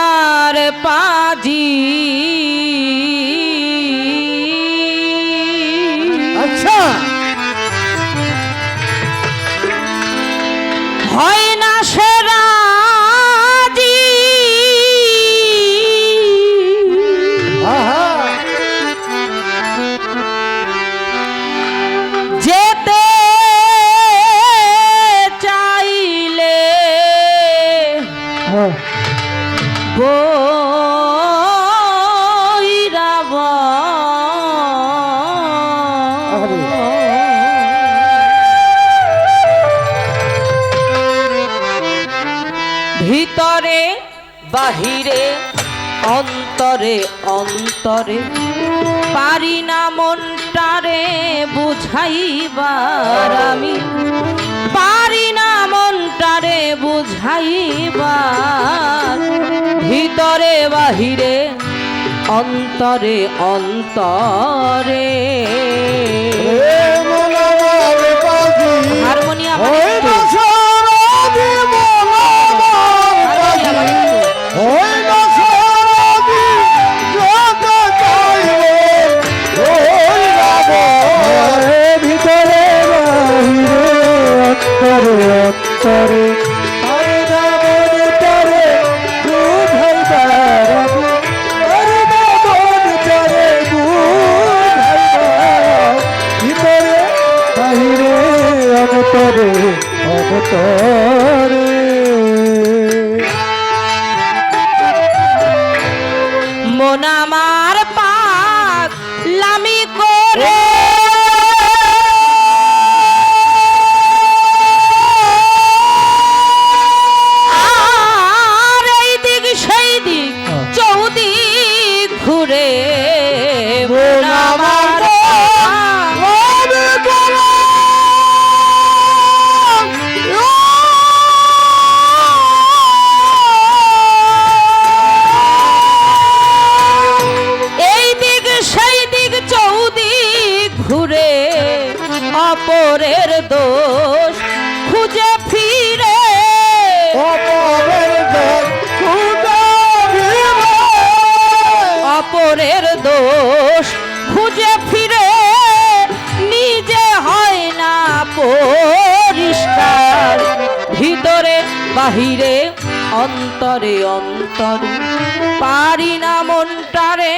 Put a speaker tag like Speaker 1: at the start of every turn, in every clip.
Speaker 1: আমার পাজি
Speaker 2: আচ্ছা
Speaker 1: হয় না সে রাজি যেতে চাইলে বৈরাব ভিতরে বাহিরে অন্তরে অন্তরে পারি না মনটারে বুঝাইবার আমি পারি না মনটারে বুঝাইবার ভিতরে বাহিরে অন্তরে অন্তরে হারমোনিয়াম মন আমার পাক লামি করে আর এই দিক সেই দিক চৌদিক ঘুরে মন আমার ঘুরে অপরের দোষ খুঁজে ফিরে অপরের দোষ খুঁজে ফিরে নিজে হয় না পরিষ্কার ভিতরে বাহিরে অন্তরে অন্তরে পারি না মনটারে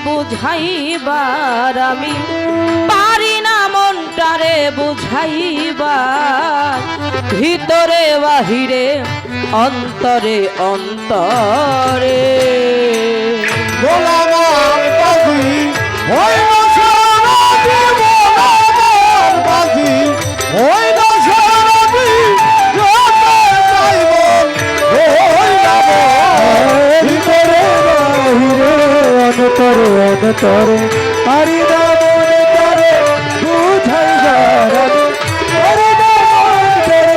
Speaker 1: বুঝাইবার আমি পারি না মনটারে বুঝাইবার ভিতরে বাহিরে অন্তরে অন্তরে
Speaker 2: তরে হরি নাম তরে বুঝাইবার হরি নাম তরে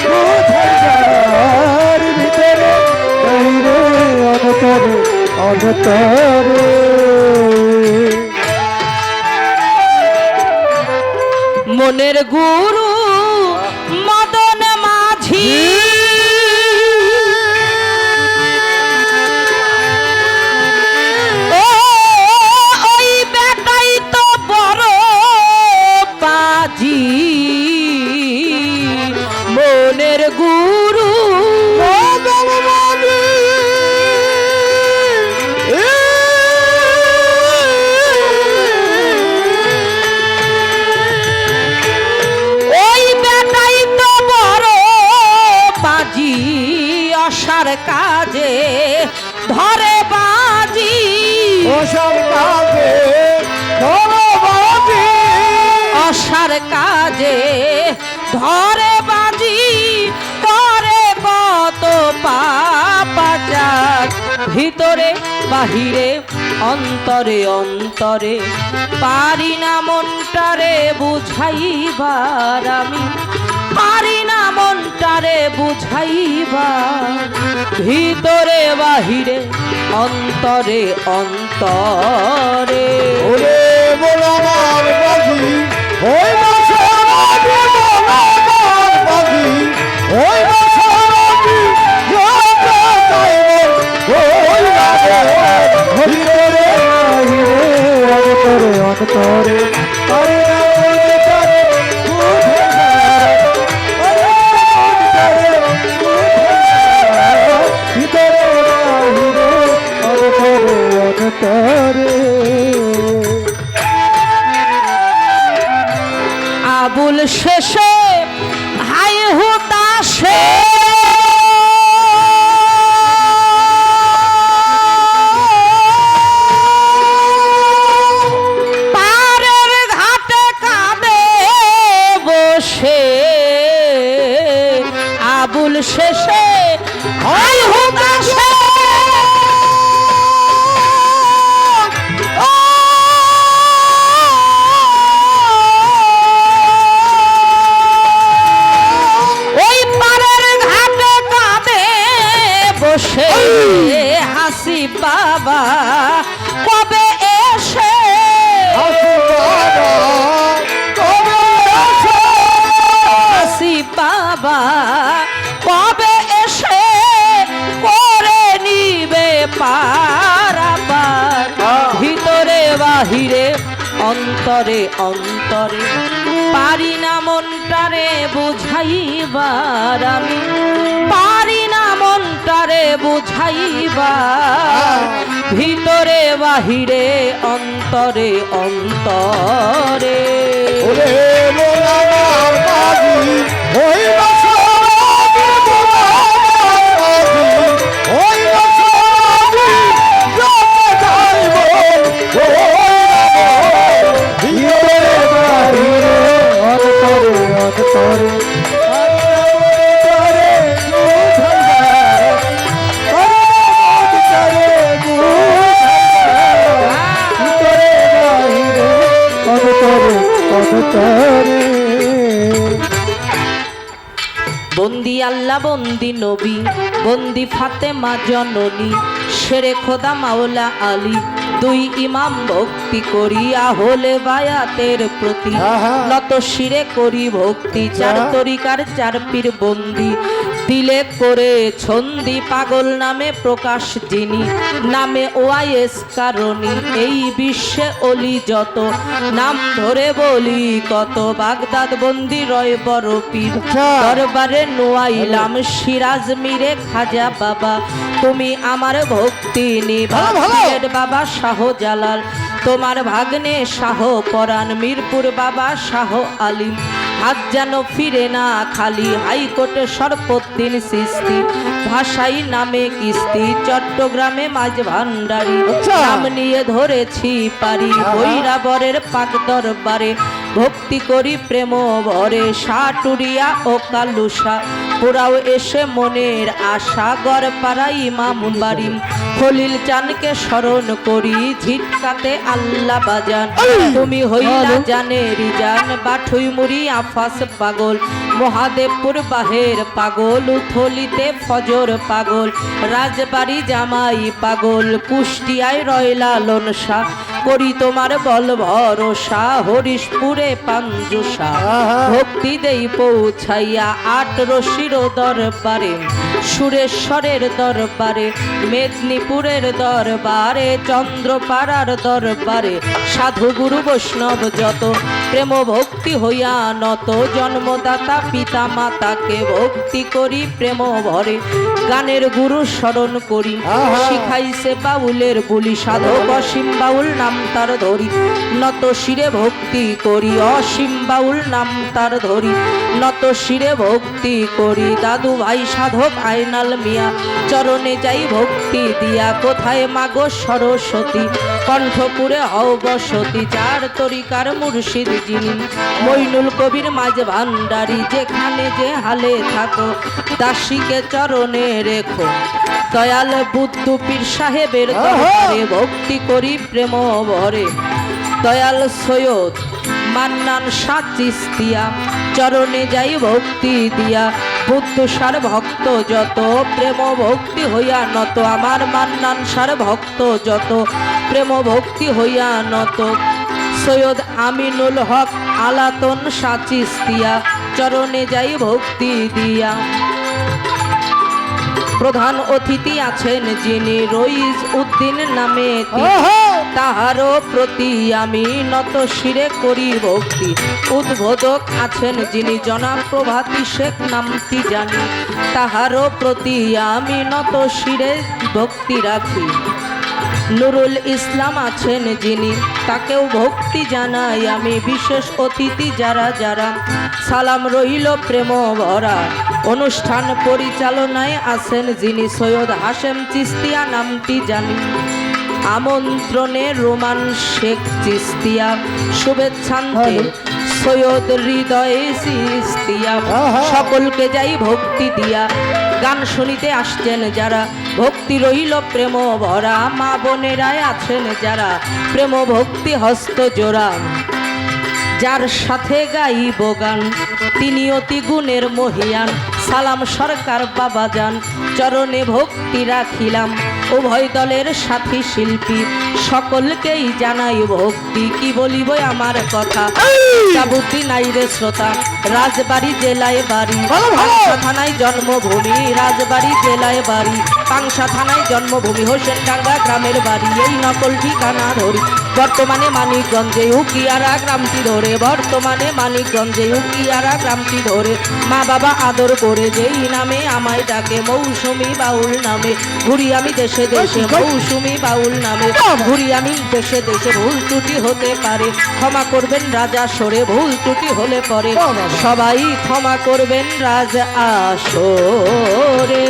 Speaker 2: বুঝাইবার ভিতরে বাহিরে অন্তরে অন্তরে
Speaker 1: মনের গুরু মদন মাঝি মনের গুরু ওই বেটাই তো বড় বাজি অসার কাজে ধরে বাজি
Speaker 2: অসার কাজে ধরে বাজি
Speaker 1: অসার কাজে ধরে বাজি করে কত পাপাচার ভিতরে বাহিরে অন্তরে অন্তরে পারি না মনটারে বুঝাইবার আমি পারি না মনটারে বুঝাইবার ভিতরে বাহিরে অন্তরে অন্তরে
Speaker 2: ওরে বলার বাজি ওই বাসারাজি বলার বাজি ওই বাসারাজি যাতে চাইব ওই অন্তরে পারি না অন্তরে বুঝে না ওরে অন্তরে বুঝে না ভিতরে বাহিরে অন্তরে অন্তরে
Speaker 1: আবুল শেষে হাই হুতাশে পারের ঘাটে কাঁদে বসে আবুল শেষে হাই হুতাশে হাসি বাবা কবে এসে হাসি বাবা কবে এসে করে নিবে পারাবার ভিতরে বাহিরে অন্তরে অন্তরে পারি না মনটারে বুঝাইবার আমি পারি না মনটারে বুঝাইবার ভিতরে বাহিরে অন্তরে অন্তরে
Speaker 2: ওরে মোলামার বাজি ওই বছরাদি মোলামার বাজি ওই বছরাদি জমে যাইব ভিতরে বাহিরে অন্তরে অন্তরে
Speaker 1: বন্দি আল্লাহ বন্দি নবী বন্দি ফাতেমা জননী শেরে খোদা মাওলা আলী দুই ইমাম ভক্তি করিয়া হলে বায়াতের প্রতি নত শিরে করি ভক্তি চার তরিকার চার পীর বন্দি দিলে করে ছন্দি পাগল নামে প্রকাশ যিনি নামে ওয়াইস কারণী এই বিশ্বে অলি যত নাম ধরে বলি কত বাগদাদ বন্দি রয় বড় পীর দরবারে নোয়াইলাম সিরাজ মিরে খাজা বাবা তুমি আমার ভক্তি নিবা বাবা শাহ জালাল তোমার ভাগ্নে শাহ পরাণ মিরপুর বাবা শাহ আলিম হাত যেন ফিরে না খালি হাইকোর্টে সর্বদিন সৃষ্টি ভাষাই নামে কিস্তি চট্টগ্রামে মাঝ ভান্ডারি নাম নিয়ে ধরেছি পারি বৈরাবরের পাক দরবারে ভক্তি করি প্রেম ভরে সাটুরিয়া ও কালুসা পুরাও এসে মনের আশা গড় পাড়া ইমাম বাড়ি খলিল চানকে স্মরণ করি ঝিটকাতে আল্লাহ বাজান তুমি হইলা জানেরি জান বাঠুই মুড়ি আফাস পাগল মহাদেবপুর বাহের পাগল উথলিতে ফজর পাগল রাজবাড়ি জামাই পাগল কুষ্টিয়ায় রয়লা লনসা করি তোমার বল ভরসা হরিশপুরে পাঞ্জুসা ভক্তি দেই পৌঁছাইয়া আট রশির দরবারে সুরেশ্বরের দরবারে মেদিনীপুরের দরবারে চন্দ্রপাড়ার দরবারে সাধু গুরু বৈষ্ণব যত প্রেম ভক্তি হইয়া নত জন্মদাতা পিতা মাতাকে ভক্তি করি প্রেম ভরে গানের গুরু স্মরণ করি শিখাইছে বাউলের বুলি সাধক অসীম বাউল নাম তার ধরি নত শিরে ভক্তি করি অসীম বাউল নাম তার ধরি নত শিরে ভক্তি করি দাদু ভাই সাধক আইনাল মিয়া চরণে যাই ভক্তি দিয়া কোথায় মাগো সরস্বতী কণ্ঠপুরে হও বসতি চার তরিকার মুর্শিদ যিনি মইনুল কবির মাঝ ভান্ডারি যেখানে যে হালে থাকো দাসীকে চরণে রেখো দয়াল বুদ্ধ পীর সাহেবের দরবারে ভক্তি করি প্রেম ভরে দয়াল সৈয়দ মান্নান শাহ চিস্তিয়া চরণে যাই ভক্তি দিয়া বুদ্ধ সার ভক্ত যত প্রেম ভক্তি হইয়া নত আমার মান্নান সার ভক্ত যত প্রেম ভক্তি হইয়া নত সৈয়দ আমিনুল হক আলাতন শাহ চিস্তিয়া চরণে যাই ভক্তি দিয়া প্রধান অতিথি আছেন যিনি রইজ উদ্দিন নামে তাহারও প্রতি আমি নত শিরে করি ভক্তি। উদ্বোধক আছেন যিনি জনাব প্রভাতী শেখ নামটি জানি, তাহারও প্রতি আমি নত শিরে ভক্তি রাখি। নুরুল ইসলাম আছেন যিনি, তাকেও ভক্তি জানাই আমি। বিশেষ অতিথি যারা যারা, সালাম রইল প্রেম ভরা। অনুষ্ঠান পরিচালনায় আছেন যিনি, সৈয়দ হাশেম চিস্তিয়া নামটি জানি। আমন্ত্রণে রোমান শেখ চিস্তিয়া, শুভেচ্ছান্তে সৈয়দ হৃদয় চিস্তিয়া। সকলকে যাই ভক্তি দিয়া, গান শুনিতে আসছেন যারা, ভক্তি রইল প্রেম ভরা। মা বোনেরাই আছেন যারা, প্রেম ভক্তি হস্ত জোড়া। যার সাথে গাইব গান তিনি অতি গুণের মহিয়ান, সালাম সরকার বাবাজান। চরণে ভক্তি রাখিলাম উভয় দলের সাথী শিল্পী, সকলকেই জানাই ভক্তি। কি বলিব আমার কথা, যাবুদ্দিন আইরে শ্রোতা। রাজবাড়ি জেলায় বাড়ি, পাংশা থানায় জন্মভূমি। রাজবাড়ি জেলায় বাড়ি, পাংশা থানায় জন্মভূমি। হোসেনডাঙ্গা গ্রামের বাড়ি, এই নকল ঠিকানা ধরি। বর্তমানে মানিকগঞ্জে উকিয়ারা গ্রামটি ধরে, বর্তমানে মানিকগঞ্জে উকিয়ারা গ্রামটি ধরে। মা বাবা আদর করে যেই নামে আমায় ডাকে, মৌসুমী বাউল নামে ঘুরি আমি দেশে দেশে। মৌসুমী বাউল নামে ঘুরি আমি দেশে দেশে। ভুল ত্রুটি হতে পারে, ক্ষমা করবেন রাজা সরে। ভুল ত্রুটি হলে পরে সবাই ক্ষমা করবেন রাজ আসরে।